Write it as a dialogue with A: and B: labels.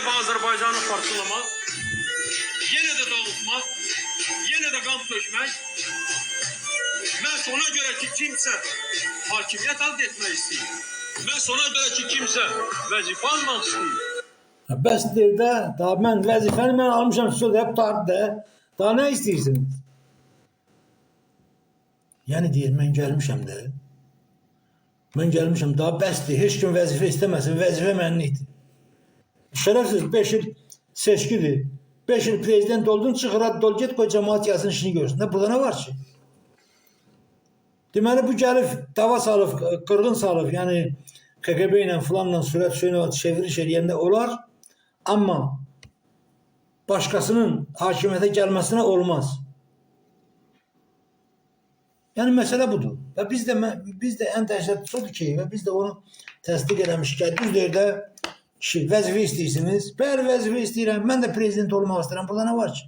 A: bu Azərbaycanı parçalamaq, yenə də dağıtmaq, yenə də qan tökmək. Məhz ona görə ki, kimsə hakimiyyət əldə etmək istəyir. Məhz ona görə ki, kimsə vəzifə almaq istəyir.
B: Bəs deyir də, daha mən vəzifəni mən almışam, söz hep tartdı. Daha nə istəyirsiniz? Yəni deyir, mən gəlmişəm də. Mən gəlmişəm, daha bəsdir. Heç kim vəzifə istəməsin, vəzifə mənlikdir. Şərəfsiz 5 il seçkidir. 5 il prezident oldun, çıx rədd ol, get qoy cəmaat yazın işini görsün. Burada nə var ki? Deməli bu gəlib dava salıb, qırğın salıb, yəni KGB ilə filanla Sürət Hüseynova çeviriş eləyəndə olar, amma başqasının hakimiyyətə gəlməsinə olmaz. Yəni məsələ budur. Və biz də ən dəhşətlisi odur ki, və biz də onu təsdiq eləmişik. Düz deyir də, vəzifə istəyirsiniz. Bəli, vəzifə istəyirəm. Mən də prezident olmaq istəyirəm. Burada nə var ki?